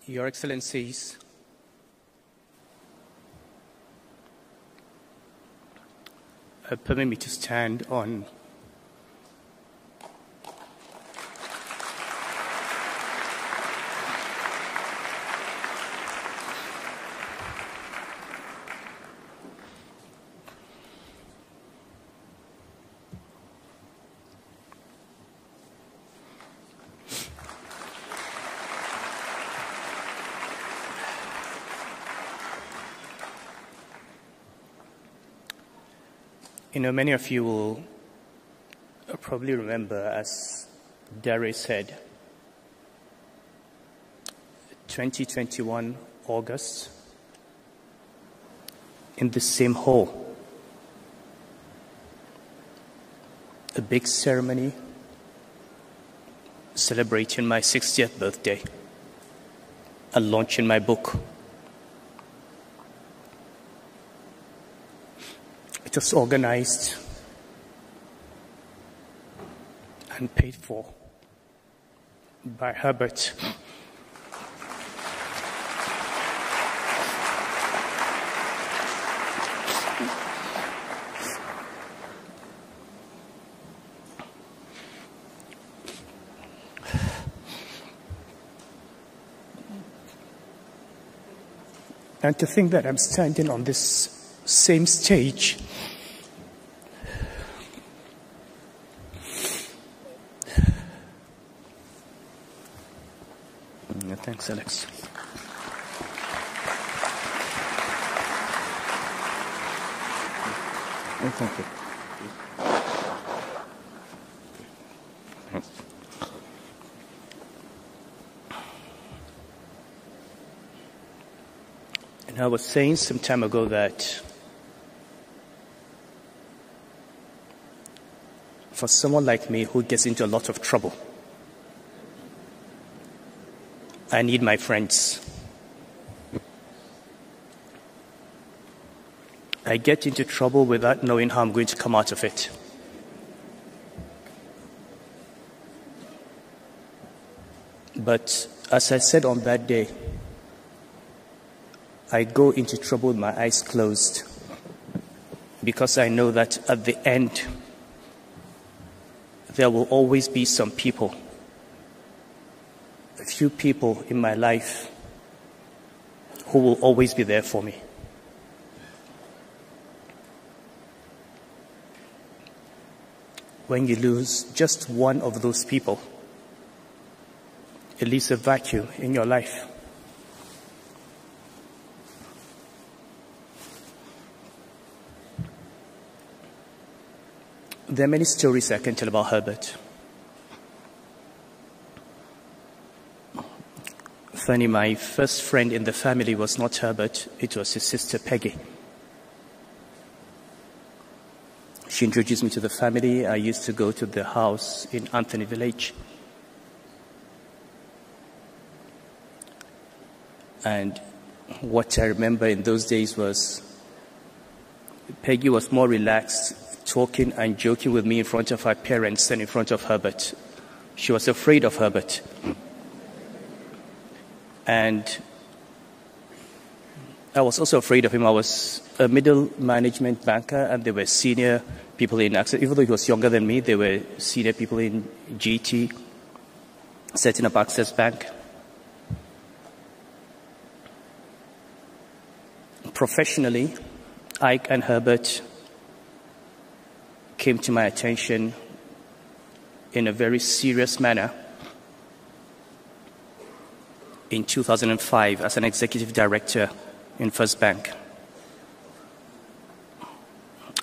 Your Excellencies, permit me to stand on many of you will probably remember, as Dare said, 2021 August, in the same hall, a big ceremony celebrating my 60th birthday and launching my book. It was organized and paid for by Herbert. And to think that I'm standing on this same stage Thanks, Alex. Thank you. And I was saying some time ago that for someone like me who gets into a lot of trouble, I need my friends. I get into trouble without knowing how I'm going to come out of it. But as I said on that day, I go into trouble with my eyes closed because I know that at the end, there will always be some people, a few people in my life who will always be there for me. When you lose just one of those people, it leaves a vacuum in your life. There are many stories I can tell about Herbert. Funny, my first friend in the family was not Herbert, it was his sister Peggy. She introduced me to the family. I used to go to the house in Anthony Village. And what I remember in those days was Peggy was more relaxed, talking and joking with me in front of her parents than in front of Herbert. She was afraid of Herbert. And I was also afraid of him. I was a middle management banker, and there were senior people in Access. Even though he was younger than me, there were senior people in GT, setting up Access Bank. Professionally, Ike and Herbert came to my attention in a very serious manner in 2005 as an executive director in First Bank.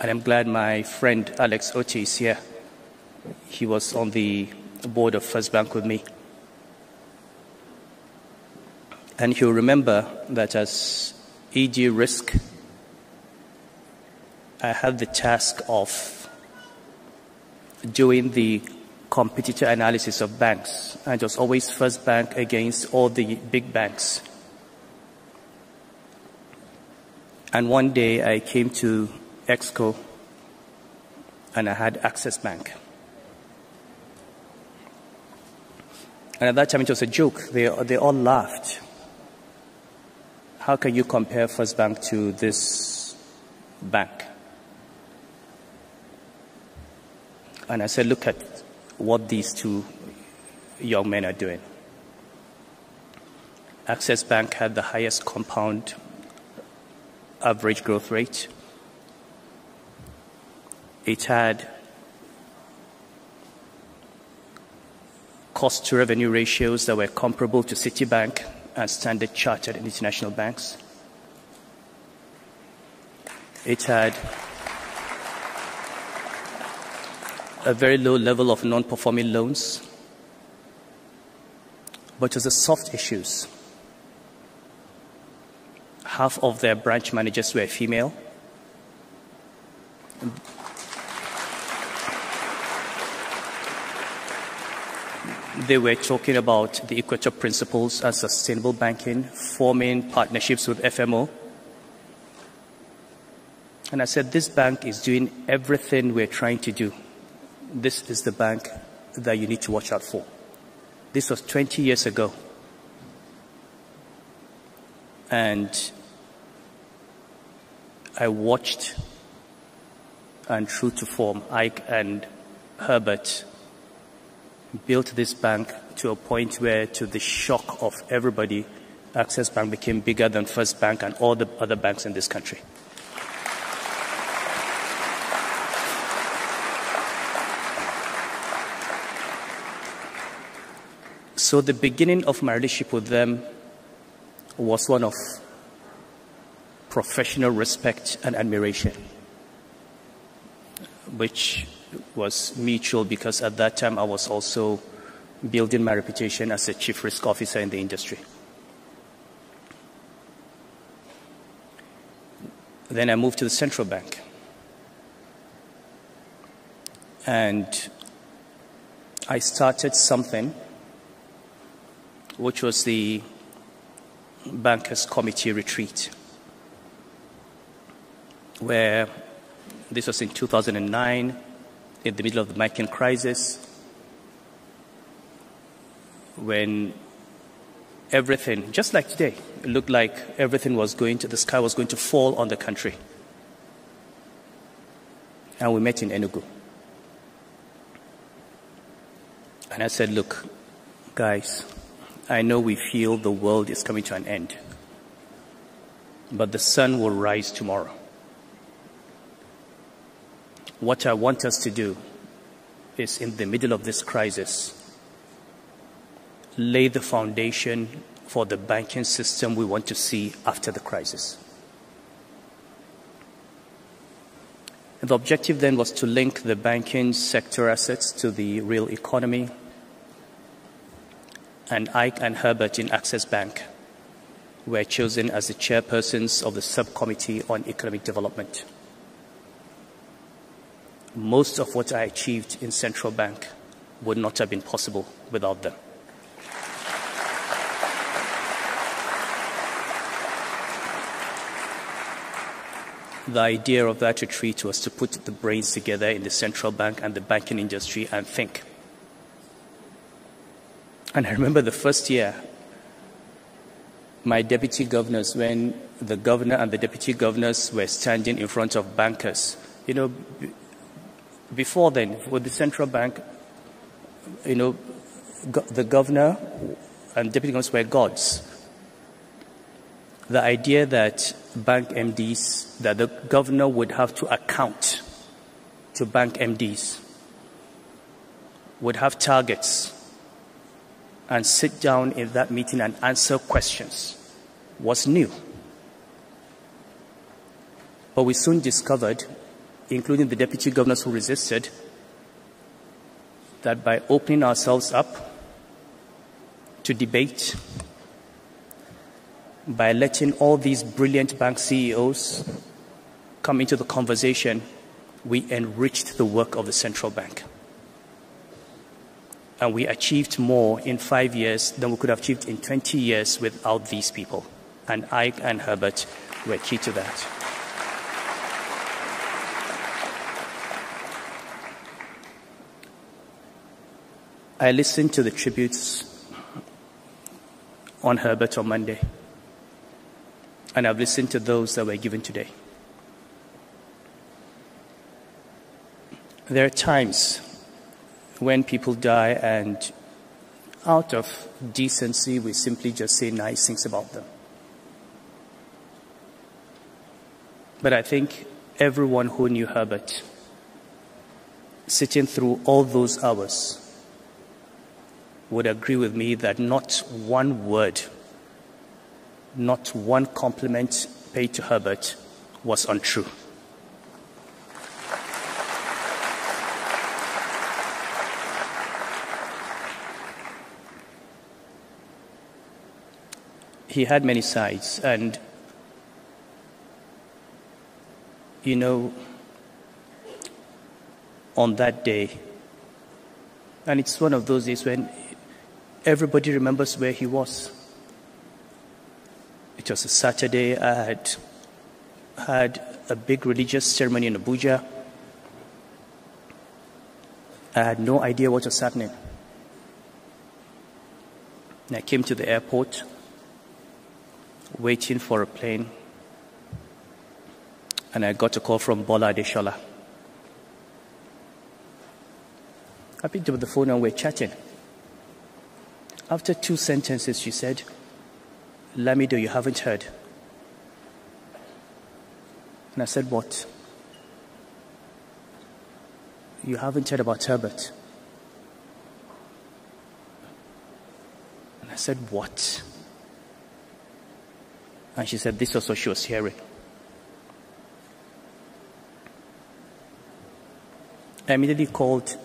And I'm glad my friend Alex Ote is here. He was on the board of First Bank with me. And he'll remember that as ED Risk, I had the task of doing the competitor analysis of banks. And it was always First Bank against all the big banks. And one day I came to Exco and I had Access Bank. And at that time it was a joke. They all laughed. how can you compare First Bank to this bank? And I said, look at what these two young men are doing. Access Bank had the highest compound average growth rate. It had cost-to-revenue ratios that were comparable to Citibank and Standard Chartered and international banks. It had a very low level of non-performing loans, but it was the soft issues. Half of their branch managers were female. They were talking about the Equator Principles and sustainable banking, forming partnerships with FMO. And I said, this bank is doing everything we're trying to do. This is the bank that you need to watch out for. This was 20 years ago. And I watched, and true to form, Ike and Herbert built this bank to a point where, to the shock of everybody, Access Bank became bigger than First Bank and all the other banks in this country. So the beginning of my relationship with them was one of professional respect and admiration, which was mutual because at that time I was also building my reputation as a chief risk officer in the industry. Then I moved to the central bank. And I started something which was the Bankers Committee retreat, where this was in 2009, in the middle of the banking crisis, when everything, just like today, it looked like everything was going to, the sky was going to fall on the country. And we met in Enugu. And I said, look, guys, I know we feel the world is coming to an end, but the sun will rise tomorrow. What I want us to do is, in the middle of this crisis, lay the foundation for the banking system we want to see after the crisis. And the objective then was to link the banking sector assets to the real economy. And Ike and Herbert in Access Bank were chosen as the chairpersons of the subcommittee on economic development. Most of what I achieved in Central Bank would not have been possible without them. The idea of that retreat was to put the brains together in the central bank and the banking industry and think. And I remember the first year, my deputy governors, when the governor and the deputy governors were standing in front of bankers, you know, before then, with the central bank, you know, the governor and deputy governors were gods. The idea that bank MDs, that the governor would have to account to bank MDs, would have targets, and sit down in that meeting and answer questions was new. But we soon discovered, including the deputy governors who resisted, that by opening ourselves up to debate, by letting all these brilliant bank CEOs come into the conversation, we enriched the work of the central bank. And we achieved more in 5 years than we could have achieved in 20 years without these people. And Ike and Herbert were key to that. I listened to the tributes on Herbert on Monday. and I've listened to those that were given today. There are times when people die and out of decency we simply just say nice things about them. But I think everyone who knew Herbert, sitting through all those hours, would agree with me that not one word, not one compliment paid to Herbert was untrue. He had many sides, and you know, on that day, and it's one of those days when everybody remembers where he was. It was a Saturday. I had a big religious ceremony in Abuja. I had no idea what was happening. And I came to the airport, waiting for a plane, and I got a call from Bola Adeshola. I picked up the phone and we're chatting. After 2 sentences, she said, "Lamido, you haven't heard." And I said, "What?" "You haven't heard about Herbert." And I said, "What?" And she said, this was what she was hearing. I immediately called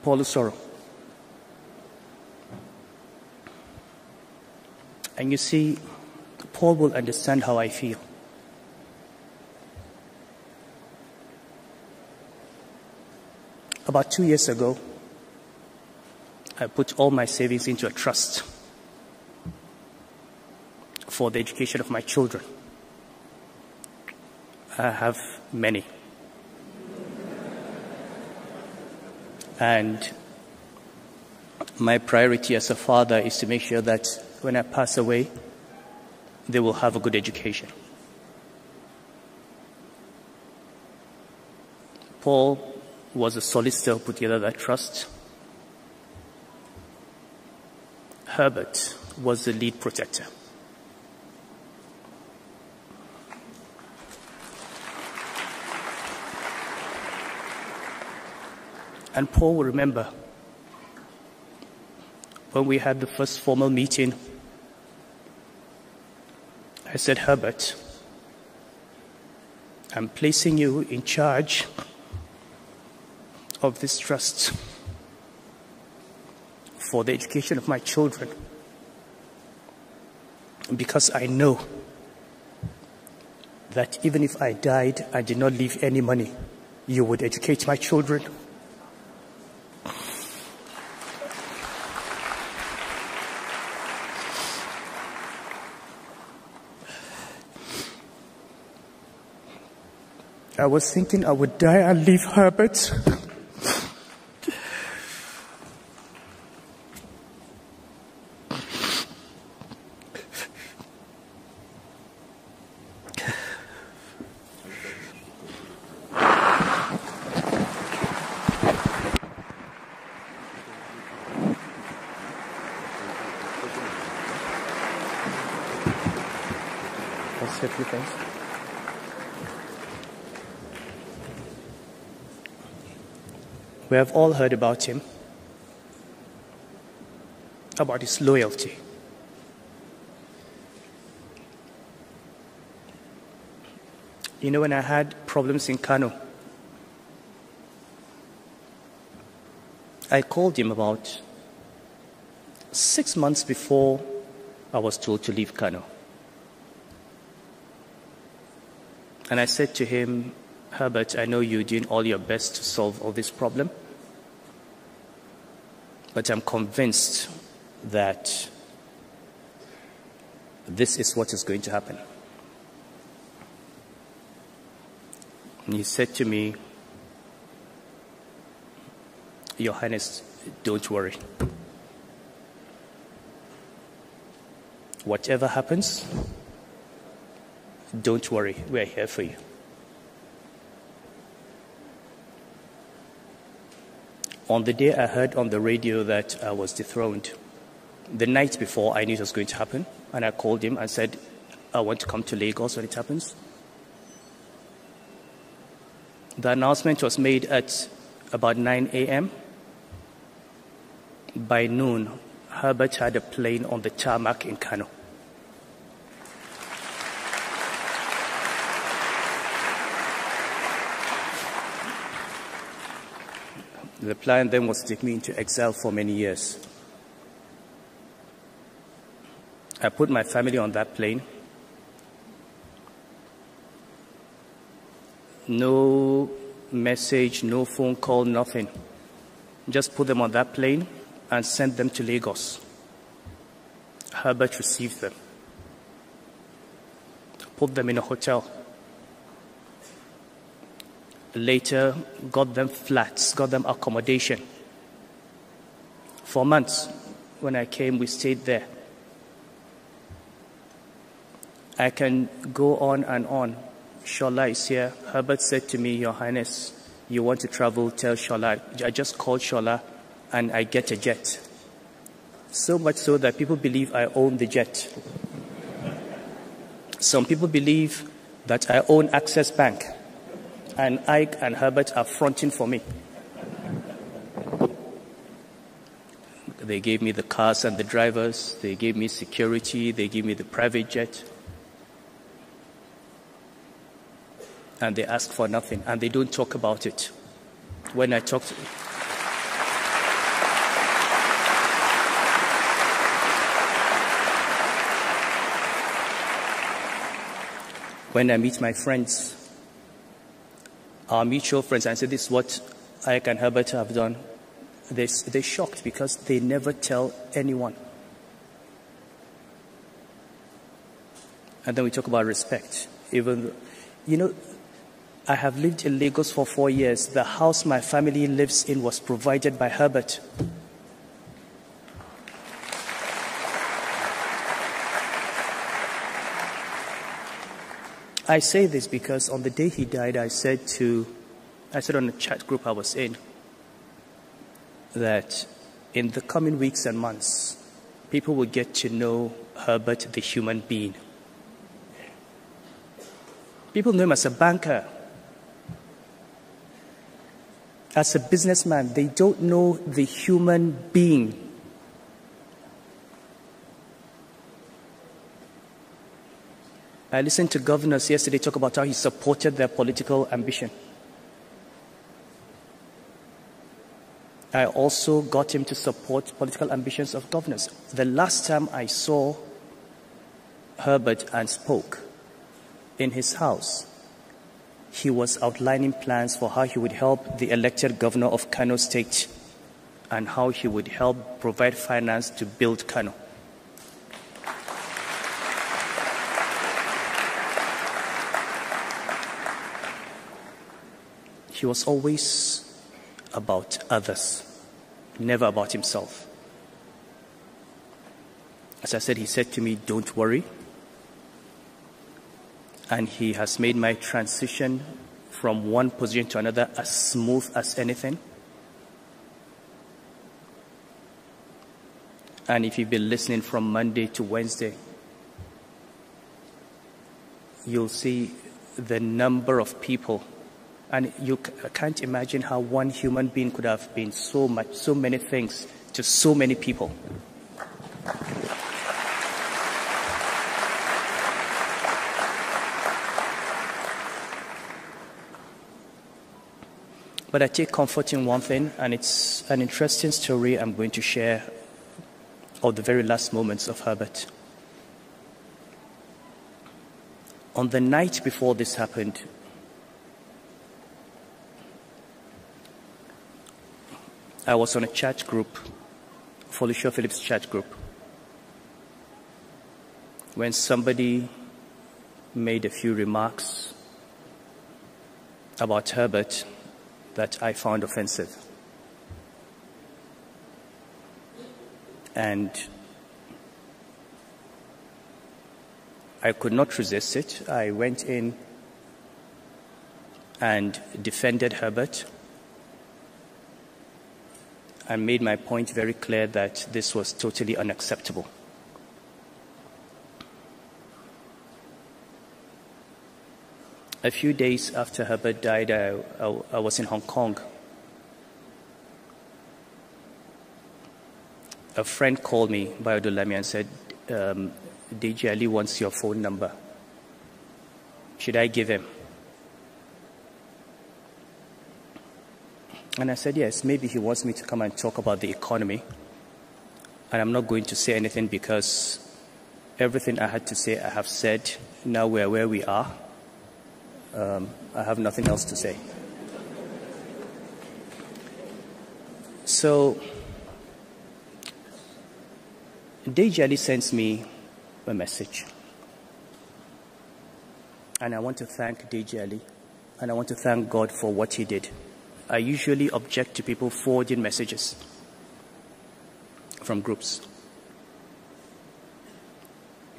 Paul Usoro. And you see, Paul will understand how I feel. About 2 years ago, I put all my savings into a trust for the education of my children. I have many. And my priority as a father is to make sure that when I pass away, they will have a good education. Paul was a solicitor who put together that trust. Herbert was the lead protector. And Paul will remember when we had the first formal meeting, I said, "Herbert, I'm placing you in charge of this trust for the education of my children, because I know that even if I died and did not leave any money, you would educate my children." I was thinking I would die and leave Herbert. Let's say a few things. We have all heard about him, about his loyalty. You know, when I had problems in Kano, I called him about 6 months before I was told to leave Kano. And I said to him, "Herbert, I know you're doing all your best to solve all this problem, but I'm convinced that this is what is going to happen." And he said to me, "Your Highness, don't worry. Whatever happens, Don't worry, we're here for you. On the day I heard on the radio that I was dethroned, the night before I knew it was going to happen, and I called him and said, I want to come to Lagos when it happens. The announcement was made at about 9 a.m. By noon, Herbert had a plane on the tarmac in Kano. The plan then was to take me into exile for many years. I put my family on that plane. No message, no phone call, nothing. Just put them on that plane and sent them to Lagos. Herbert received them. Put them in a hotel. Later, got them flats, got them accommodation. For months, when I came, we stayed there. I can go on and on. Shola is here. Herbert said to me, Your Highness, you want to travel, tell Shola. I just called Shola and I get a jet. So much so that people believe I own the jet. Some people believe that I own Access Bank. And Ike and Herbert are fronting for me. They gave me the cars and the drivers. They gave me security. They gave me the private jet. And they ask for nothing. And they don't talk about it. When I talk to... When I meet my friends, our mutual friends, and I say, this is what Ike and Herbert have done, they're shocked because they never tell anyone. And then we talk about respect. Even, I have lived in Lagos for 4 years. The house my family lives in was provided by Herbert. I say this because on the day he died, I said on a chat group I was in, that in the coming weeks and months, people will get to know Herbert, the human being. People know him as a banker, as a businessman. They don't know the human being. I listened to governors yesterday talk about how he supported their political ambition. I also got him to support political ambitions of governors. The last time I saw Herbert and spoke in his house, he was outlining plans for how he would help the elected governor of Kano State and how he would help provide finance to build Kano. He was always about others, never about himself. As I said, he said to me, don't worry. And he has made my transition from one position to another as smooth as anything. And if you've been listening from Monday to Wednesday, you'll see the number of people. And you can't imagine how one human being could have been so many things to so many people. But I take comfort in one thing, and it's an interesting story I'm going to share of the very last moments of Herbert. On the night before this happened, I was on a church group, Felicia Phillips' church group, when somebody made a few remarks about Herbert that I found offensive. And I could not resist it. I went in and defended Herbert and made my point very clear that this was totally unacceptable. A few days after Herbert died, I was in Hong Kong. A friend called me, Bayodolami, and said, DJ Ali wants your phone number. Should I give him? And I said, yes, maybe he wants me to come and talk about the economy. And I'm not going to say anything because everything I had to say, I have said. Now we're where we are. I have nothing else to say. So, DJ Ali sends me a message. And I want to thank DJ Ali. And I want to thank God for what he did. I usually object to people forwarding messages from groups.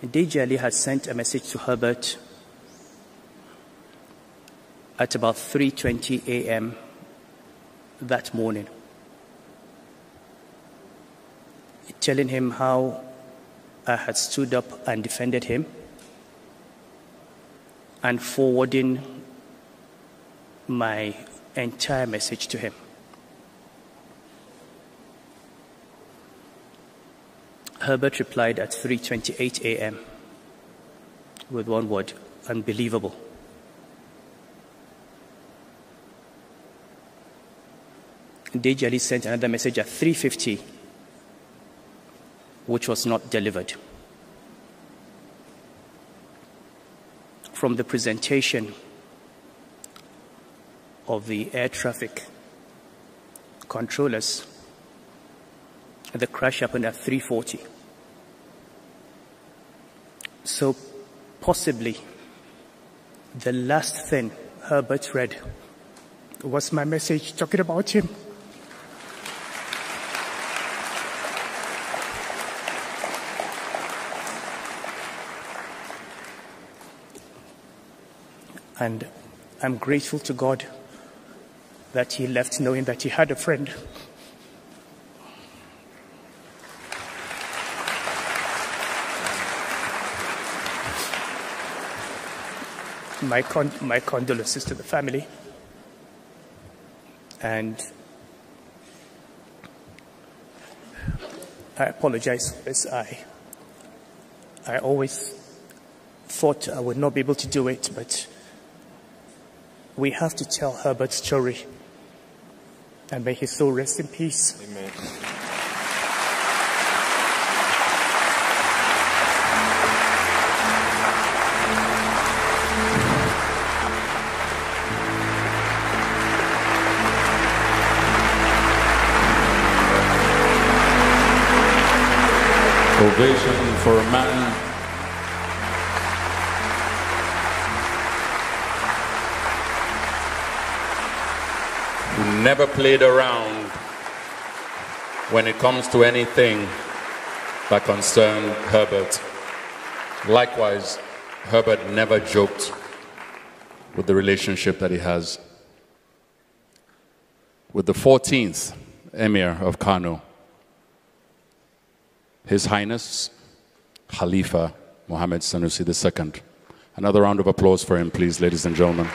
DJ Ali had sent a message to Herbert at about 3:20 a.m. that morning, telling him how I had stood up and defended him, and forwarding my entire message to him. Herbert replied at 3:28 a.m. with one word: unbelievable. DJ Ali sent another message at 3:50, which was not delivered. From the presentation of the air traffic controllers, the crash happened at 3:40. So possibly the last thing Herbert read was my message talking about him. And I'm grateful to God that he left knowing that he had a friend. My condolences to the family. And I apologize for this. I always thought I would not be able to do it, but we have to tell Herbert's story. And may his soul rest in peace. Amen. Ovation for a man who never played around when it comes to anything that concerned Herbert. Likewise, Herbert never joked with the relationship that he has with the 14th Emir of Kano, His Highness Khalifa Mohammed Sanusi II. Another round of applause for him, please, ladies and gentlemen.